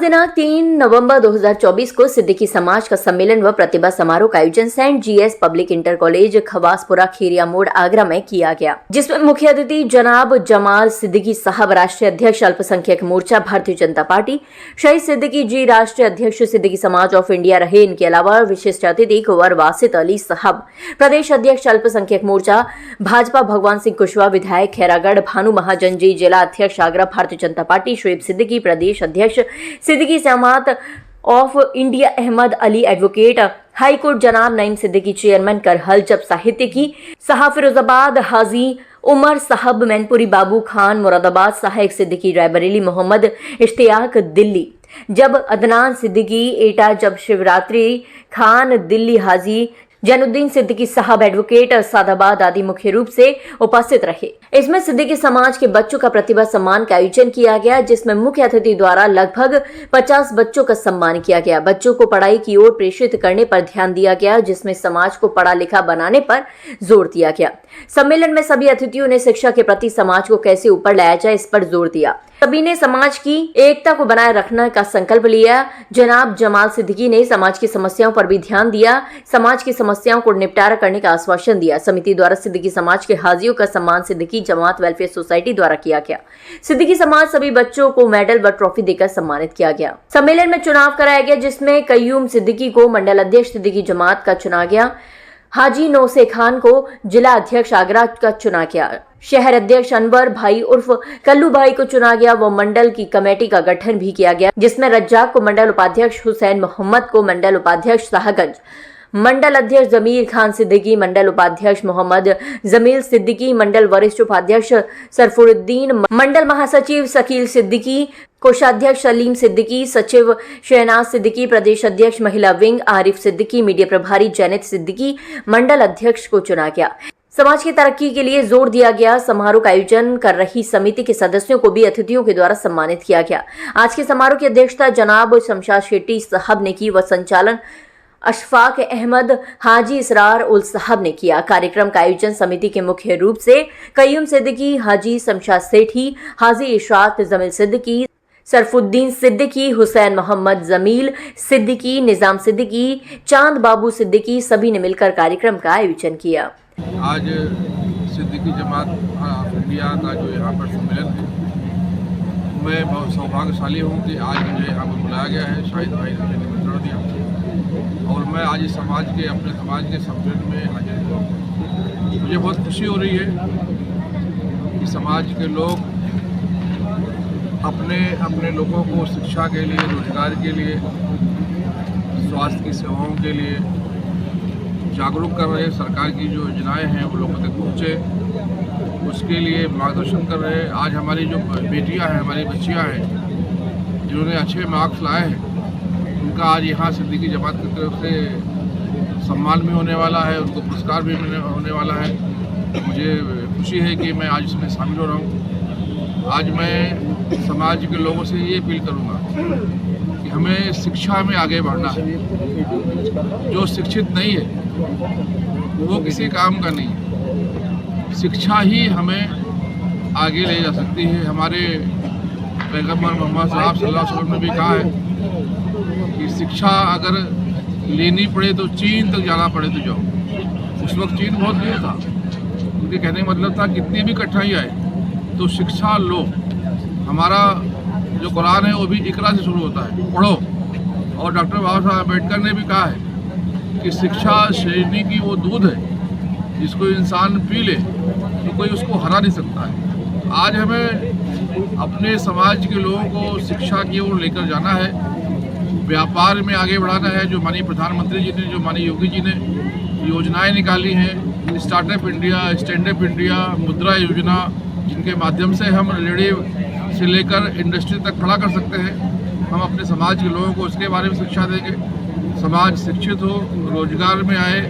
दिनांक 3 नवंबर 2024 को सिद्दीकी समाज का सम्मेलन व प्रतिभा समारोह का आयोजन saint GS public inter college Khawaspura Khiriya मोड़ आगरा में किया गया, जिसमें मुख्य अतिथि जनाब जमाल सिद्दीकी साहब, राष्ट्रीय अध्यक्ष अल्पसंख्यक मोर्चा भारतीय जनता पार्टी, शहीद सिद्दीकी जी, राष्ट्रीय अध्यक्ष सिद्दीकी समाज ऑफ इंडिया रहे। इनके अलावा विशिष्ट अतिथि कुंवर वासित अली साहब, प्रदेश अध्यक्ष अल्पसंख्यक मोर्चा भाजपा, भगवान सिंह कुशवाहा विधायक खैरागढ़, भानु महाजन जी जिला अध्यक्ष आगरा भारतीय जनता पार्टी, शोएब सिद्दीकी प्रदेश अध्यक्ष Siddiqui Jamaat of India, Ahmad Ali advocate high court, जनाब नईम सिद्दीकी चेयरमैन करहल जब साहित्यिकी, साहब फिरोजाबाद हाजी उमर साहब मैनपुरी, बाबू खान मुरादाबाद, सहायक सिद्दीकी रायबरेली, मोहम्मद इश्तियाक दिल्ली, जब अदनान सिद्दीकी एटा, जब शिवरात्रि खान दिल्ली, हाजी जैनुद्दीन सिद्दीकी साहब एडवोकेट सादाबाद आदि मुख्य रूप से उपस्थित रहे। इसमें सिद्दीकी समाज के बच्चों का प्रतिभा सम्मान का आयोजन किया गया, जिसमें मुख्य अतिथि द्वारा लगभग 50 बच्चों का सम्मान किया गया। बच्चों को पढ़ाई की ओर प्रेषित करने पर ध्यान दिया गया, जिसमें समाज को पढ़ा लिखा बनाने पर जोर दिया गया। सम्मेलन में सभी अतिथियों ने शिक्षा के प्रति समाज को कैसे ऊपर लाया जाए इस पर जोर दिया। सभी ने समाज की एकता को बनाए रखने का संकल्प लिया। जनाब जमाल सिद्दीकी ने समाज की समस्याओं पर भी ध्यान दिया, समाज की समस्याओं को निपटारा करने का आश्वासन दिया। समिति द्वारा सिद्दीकी समाज के हाजियों का सम्मान सिद्दीकी जमात वेलफेयर सोसाइटी द्वारा किया गया। सिद्दीकी समाज सभी बच्चों को मेडल व ट्रॉफी देकर सम्मानित किया गया। सम्मेलन में चुनाव कराया गया, जिसमें कय्यूम सिद्दीकी को मंडल अध्यक्ष सिद्दीकी जमात का चुना गया, हाजी नौसे खान को जिला अध्यक्ष आगरा का चुना गया, शहर अध्यक्ष अनवर भाई उर्फ कल्लू भाई को चुना गया व मंडल की कमेटी का गठन भी किया गया, जिसमें रज्जाक को मंडल उपाध्यक्ष, हुसैन मोहम्मद को मंडल उपाध्यक्ष शाहगंज, मंडल अध्यक्ष जमीर खान सिद्दीकी, मंडल उपाध्यक्ष मोहम्मद जमील सिद्दीकी, मंडल वरिष्ठ उपाध्यक्ष सरफुरुद्दीन, मंडल महासचिव शकील सिद्दीकी, कोषाध्यक्ष सलीम सिद्दीकी, सचिव शहनाज सिद्दीकी, प्रदेश अध्यक्ष महिला विंग आरिफ सिद्दीकी, मीडिया प्रभारी जैनत सिद्दीकी मंडल अध्यक्ष को चुना गया। समाज की तरक्की के लिए जोर दिया गया। समारोह का आयोजन कर रही समिति के सदस्यों को भी अतिथियों के द्वारा सम्मानित किया गया। आज के समारोह की अध्यक्षता जनाब शमशाद शेट्टी साहब ने की व संचालन अशफाक अहमद हाजी इसरार उल साहब ने किया। कार्यक्रम का आयोजन समिति के मुख्य रूप से कय्यूम सिद्दीकी, हाजी शमशाद सेठी, हाजी इशरात जमील सिद्दीकी, सरफुद्दीन सिद्दीकी, हुसैन मोहम्मद जमील सिद्दीकी, निजाम सिद्दीकी, चांद बाबू सिद्दीकी सभी ने मिलकर कार्यक्रम का आयोजन किया। आज सिद्दीकी जमात ऑफ इंडिया का जो यहाँ पर सम्मेलन है, मैं बहुत सौभाग्यशाली हूँ कि आज मुझे यहाँ पर बुलाया गया है। शाहिद भाई ने मुझे निमंत्रण दिया और मैं आज इस समाज के अपने समाज के सम्मेलन में हाजिर हुआ। मुझे बहुत खुशी हो रही है कि समाज के लोग अपने अपने लोगों को शिक्षा के लिए, रोजगार के लिए, स्वास्थ्य की सेवाओं के लिए जागरूक कर रहे। सरकार की जो योजनाएं हैं वो लोगों तक पहुँचे, उसके लिए मार्गदर्शन कर रहे। आज हमारी जो बेटियां हैं, हमारी बच्चियां हैं जिन्होंने अच्छे मार्क्स लाए हैं, उनका आज यहाँ सिद्दीकी जमात की तरफ से सम्मान भी होने वाला है, उनको पुरस्कार भी होने वाला है। मुझे खुशी है कि मैं आज इसमें शामिल हो रहा हूँ। आज मैं समाज के लोगों से ये अपील करूँगा कि हमें शिक्षा में आगे बढ़ना है। जो शिक्षित नहीं है वो किसी काम का नहीं है। शिक्षा ही हमें आगे ले जा सकती है। हमारे पैगम्बर मोहम्मद साहब सल्लल्लाहु अलैहि वसल्लम ने भी कहा है कि शिक्षा अगर लेनी पड़े तो चीन तक जाना पड़े तो जाओ। उस वक्त चीन बहुत दूर था। उनके कहने का मतलब था कितनी भी कठिनाई आए तो शिक्षा लो। हमारा जो कुरान है वो भी इकरा से शुरू होता है, पढ़ो। और डॉक्टर बाबा साहब अम्बेडकर ने भी कहा है कि शिक्षा शरीर की वो दूध है जिसको इंसान पी ले तो कोई उसको हरा नहीं सकता है। आज हमें अपने समाज के लोगों को शिक्षा की ओर लेकर जाना है, व्यापार में आगे बढ़ाना है। जो माननीय प्रधानमंत्री जी ने, जो माननीय योगी जी ने योजनाएं निकाली हैं, startup India, stand up India, मुद्रा योजना, जिनके माध्यम से हम रिलेटिव से लेकर इंडस्ट्री तक खड़ा कर सकते हैं। हम अपने समाज के लोगों को उसके बारे में शिक्षा देंगे। समाज शिक्षित हो, रोजगार में आए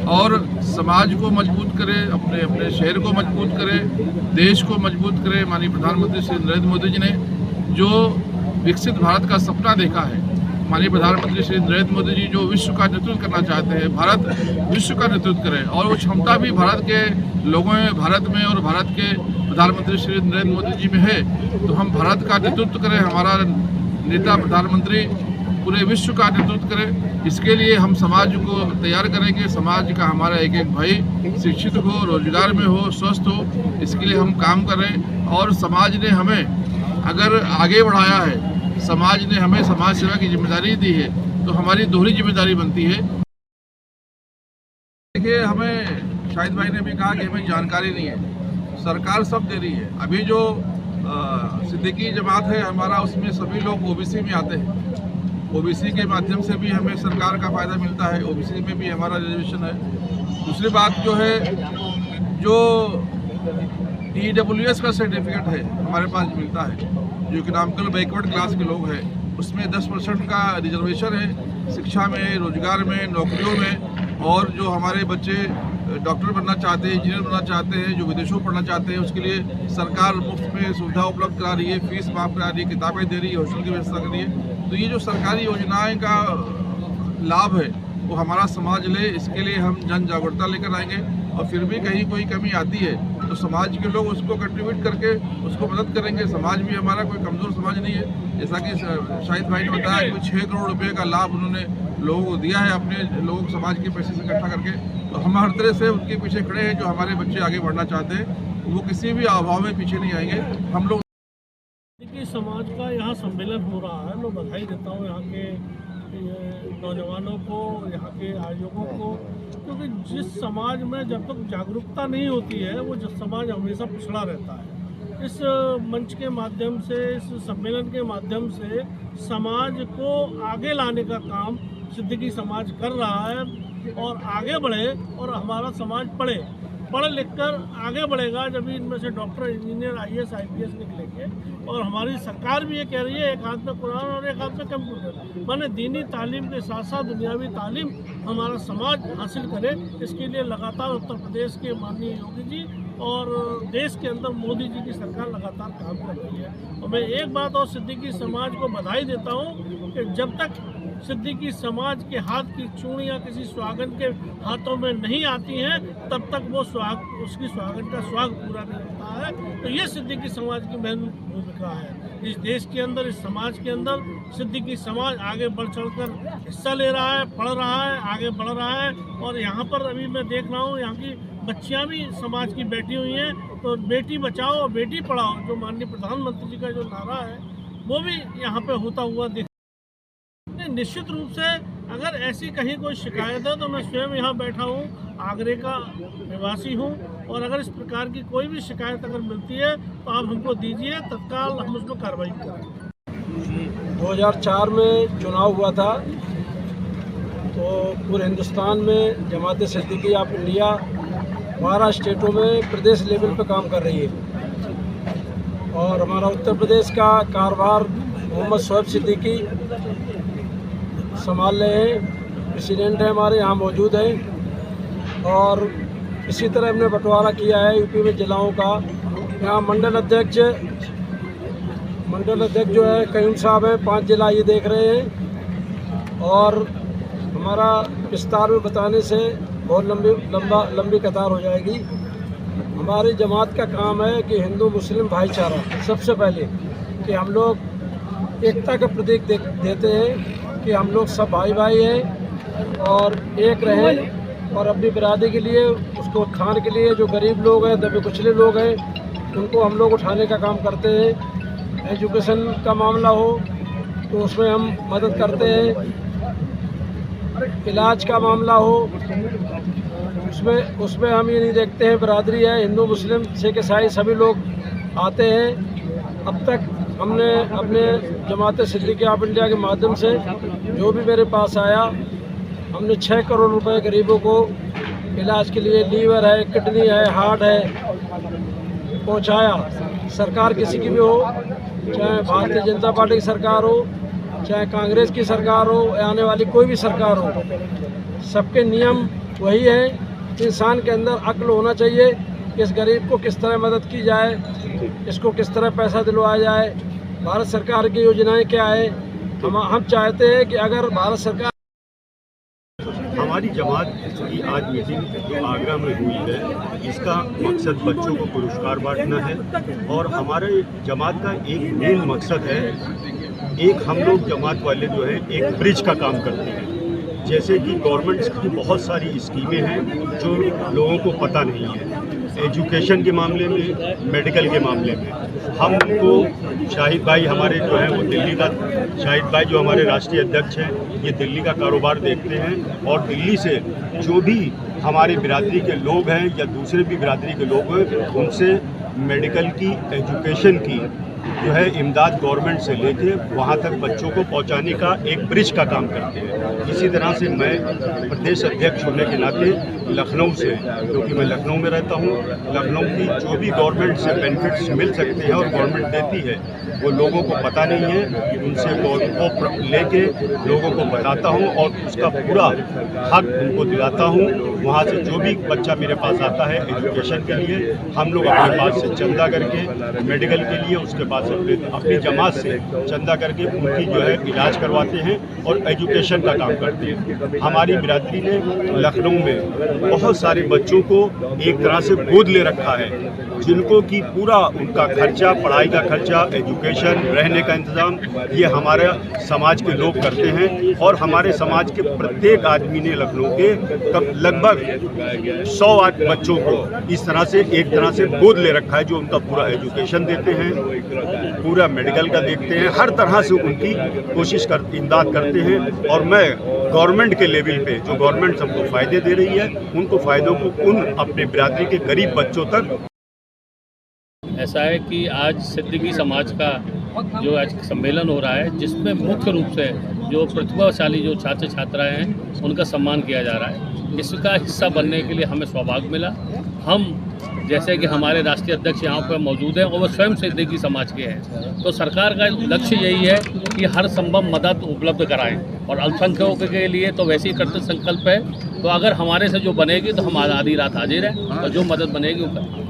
और समाज को मजबूत करे, अपने अपने शहर को मजबूत करे, देश को मजबूत करे। माननीय प्रधानमंत्री श्री नरेंद्र मोदी जी ने जो विकसित भारत का सपना देखा है, माननीय प्रधानमंत्री श्री नरेंद्र मोदी जी जो विश्व का नेतृत्व करना चाहते हैं, भारत विश्व का नेतृत्व करे, और वो क्षमता भी भारत के लोगों में, भारत में और भारत के प्रधानमंत्री श्री नरेंद्र मोदी जी में है। तो हम भारत का नेतृत्व करें। हमारा नेता प्रधानमंत्री पूरे विश्व का नेतृत्व करे। इसके लिए हम समाज को तैयार करेंगे। समाज का हमारा एक एक भाई शिक्षित हो, रोजगार में हो, स्वस्थ हो, इसके लिए हम काम कर रहे हैं। और समाज ने हमें अगर आगे बढ़ाया है, समाज ने हमें समाज सेवा की जिम्मेदारी दी है, तो हमारी दोहरी जिम्मेदारी बनती है। देखिए, हमें शाहिद भाई ने भी कहा कि हमें जानकारी नहीं है, सरकार सब दे रही है। अभी जो सिद्दीकी जमात है हमारा, उसमें सभी लोग ओबीसी में आते हैं। ओबीसी के माध्यम से भी हमें सरकार का फ़ायदा मिलता है, ओबीसी में भी हमारा रिजर्वेशन है। दूसरी बात जो है, जो EWS का सर्टिफिकेट है हमारे पास मिलता है, जो इकोनॉमिकल बैकवर्ड क्लास के लोग हैं, उसमें 10% का रिजर्वेशन है शिक्षा में, रोजगार में, नौकरियों में। और जो हमारे बच्चे डॉक्टर बनना चाहते हैं, इंजीनियर बनना चाहते हैं, जो विदेशों में पढ़ना चाहते हैं, उसके लिए सरकार मुफ्त में सुविधा उपलब्ध करा रही है, फीस माफ़ करा रही है, किताबें दे रही है, हॉस्टल की व्यवस्था कर रही है। तो ये जो सरकारी योजनाएं का लाभ है वो हमारा समाज ले, इसके लिए हम जन जागरूकता लेकर आएंगे। और फिर भी कहीं कोई कमी आती है तो समाज के लोग उसको कंट्रीब्यूट करके उसको मदद करेंगे। समाज भी हमारा कोई कमज़ोर समाज नहीं है। जैसा कि शाहिद भाई ने बताया कि 6 करोड़ रुपए का लाभ उन्होंने लोगों को दिया है, अपने लोगों समाज के पैसे से इकट्ठा करके। तो हम हर तरह से उनके पीछे खड़े हैं। जो हमारे बच्चे आगे बढ़ना चाहते हैं वो किसी भी अभाव में पीछे नहीं आएंगे। हम लोग समाज का यहाँ सम्मेलन हो रहा है, मैं बधाई देता हूँ यहाँ के नौजवानों को, यहाँ के आयोजकों को, क्योंकि जिस समाज में जब तक जागरूकता नहीं होती है वो समाज हमेशा पिछड़ा रहता है। इस मंच के माध्यम से, इस सम्मेलन के माध्यम से समाज को आगे लाने का काम सिद्दीकी समाज कर रहा है। और आगे बढ़े और हमारा समाज पढ़ लिख कर आगे बढ़ेगा जब इनमें से डॉक्टर, इंजीनियर, IAS, IPS निकलेंगे। और हमारी सरकार भी ये कह रही है, एक हाथ में कुरान और एक हाथ में कंप्यूटर, माने दीनी तालीम के साथ साथ दुनियावी तालीम हमारा समाज हासिल करे। इसके लिए लगातार उत्तर प्रदेश के माननीय योगी जी और देश के अंदर मोदी जी की सरकार लगातार काम कर रही है। और मैं एक बात और सिद्दीकी समाज को बधाई देता हूँ कि जब तक सिद्दीकी समाज के हाथ की चूड़ियाँ किसी सुहागन के हाथों में नहीं आती हैं तब तक वो उसकी सुहागन का सुहाग पूरा नहीं होता है। तो ये सिद्दीकी समाज की महत्वपूर्ण भूमिका है इस देश के अंदर, इस समाज के अंदर। सिद्दीकी समाज आगे बढ़ चढ़कर हिस्सा ले रहा है, पढ़ रहा है, आगे बढ़ रहा है। और यहाँ पर अभी मैं देख रहा हूँ यहाँ की बच्चियाँ भी समाज की बैठी हुई हैं। तो बेटी बचाओ और बेटी पढ़ाओ, जो माननीय प्रधानमंत्री जी का जो नारा है वो भी यहाँ पे होता हुआ दिख। निश्चित रूप से अगर ऐसी कहीं कोई शिकायत है तो मैं स्वयं यहाँ बैठा हूँ, आगरे का निवासी हूँ। और अगर इस प्रकार की कोई भी शिकायत अगर मिलती है तो आप हमको दीजिए, तत्काल हम उस पर कार्रवाई करें। 2004 में चुनाव हुआ था तो पूरे हिंदुस्तान में जमात सिद्दीकी ऑफ इंडिया 12 स्टेटों में प्रदेश लेवल पर काम कर रही है। और हमारा उत्तर प्रदेश का कारोबार मोहम्मद शोएब सिद्दीकी संभाल रहे हैं, प्रेसिडेंट है हमारे यहाँ मौजूद हैं। और इसी तरह हमने बंटवारा किया है यूपी में जिलाओं का। यहाँ मंडल अध्यक्ष जो है कयूम साहब हैं, 5 जिला ये देख रहे हैं। और हमारा विस्तार में बताने से बहुत लंबी कतार हो जाएगी। हमारी जमात का काम है कि हिंदू मुस्लिम भाईचारा, सबसे पहले कि हम लोग एकता का प्रतीक देते हैं कि हम लोग सब भाई भाई हैं और एक रहें। और अपनी बिरादरी के लिए, उसको खाने के लिए जो गरीब लोग हैं, दबे कुचले लोग हैं, उनको हम लोग उठाने का काम करते हैं। एजुकेशन का मामला हो तो उसमें हम मदद करते हैं, इलाज का मामला हो उसमें हम ये नहीं देखते हैं बिरादरी है, हिंदू मुस्लिम सिख ईसाई सभी लोग आते हैं। अब तक हमने अपने जमात सिद्दीकी ऑफ इंडिया के माध्यम से जो भी मेरे पास आया, हमने 6 करोड़ रुपए गरीबों को इलाज के लिए, लीवर है, किडनी है, हार्ट है, पहुंचाया। सरकार किसी की भी हो, चाहे भारतीय जनता पार्टी की सरकार हो, चाहे कांग्रेस की सरकार हो, या आने वाली कोई भी सरकार हो, सबके नियम वही है। इंसान के अंदर अक्ल होना चाहिए कि इस गरीब को किस तरह मदद की जाए, इसको किस तरह पैसा दिलवाया जाए, भारत सरकार की योजनाएं क्या है। हम चाहते हैं कि अगर भारत सरकार, हमारी जमात की आज मीटिंग जो आगरा में हुई है, इसका मकसद बच्चों को पुरस्कार बांटना है। और हमारे जमात का एक मेन मकसद है एक हम लोग जमात वाले जो है एक ब्रिज का काम करते हैं। जैसे कि गवर्नमेंट की बहुत सारी स्कीमें हैं जो लोगों को पता नहीं है, एजुकेशन के मामले में, मेडिकल के मामले में। हम उनको शाहिद भाई हमारे जो हैं वो दिल्ली का, शाहिद भाई जो हमारे राष्ट्रीय अध्यक्ष हैं, ये दिल्ली का कारोबार देखते हैं और दिल्ली से जो भी हमारी बिरादरी के लोग हैं या दूसरे भी बिरादरी के लोग हैं उनसे मेडिकल की, एजुकेशन की जो है इमदाद गवर्नमेंट से लेके वहाँ तक बच्चों को पहुँचाने का एक ब्रिज का काम करते हैं। इसी तरह से मैं प्रदेश अध्यक्ष होने के नाते लखनऊ से, क्योंकि मैं लखनऊ में रहता हूँ, लखनऊ की जो भी गवर्नमेंट से बेनिफिट्स मिल सकते हैं और गवर्नमेंट देती है वो लोगों को पता नहीं है, उनसे को लेके लोगों को बताता हूँ और उसका पूरा हक उनको दिलाता हूँ। वहाँ से जो भी बच्चा मेरे पास आता है एजुकेशन के लिए, हम लोग अपने पास से चंदा करके, मेडिकल के लिए उसके पास अपनी जमात से चंदा करके उनकी जो है इलाज करवाते हैं और एजुकेशन का काम करते हैं। हमारी बिरादरी ने लखनऊ में बहुत सारे बच्चों को एक तरह से गोद ले रखा है, जिनको कि पूरा उनका खर्चा, पढ़ाई का खर्चा, एजुकेशन, रहने का इंतज़ाम ये हमारे समाज के लोग करते हैं। और हमारे समाज के प्रत्येक आदमी ने लखनऊ के लगभग 100 बच्चों को इस तरह से एक तरह से गोद ले रखा है, जो उनका पूरा एजुकेशन देते हैं, पूरा मेडिकल का देखते हैं, हर तरह से उनकी कोशिश इमदाद करते हैं। और मैं गवर्नमेंट के लेवल पे जो गवर्नमेंट सबको फ़ायदे दे रही है, उनको फ़ायदों को उन अपने बिरादरी के गरीब बच्चों तक। ऐसा है कि आज सिद्दीकी समाज का जो आज सम्मेलन हो रहा है, जिसमें मुख्य रूप से जो प्रतिभाशाली जो छात्र छात्राएं हैं उनका सम्मान किया जा रहा है। इसका हिस्सा बनने के लिए हमें सौभाग्य मिला। हम जैसे कि हमारे राष्ट्रीय अध्यक्ष यहाँ पर मौजूद हैं और वो स्वयं सिद्दीकी समाज के हैं, तो सरकार का लक्ष्य यही है कि हर संभव मदद उपलब्ध कराएं और अल्पसंख्यकों के लिए तो वैसे ही करते संकल्प है। तो अगर हमारे से जो बनेगी तो हम आधी रात हाजिर हैं और जो मदद बनेगी वो करेंगे।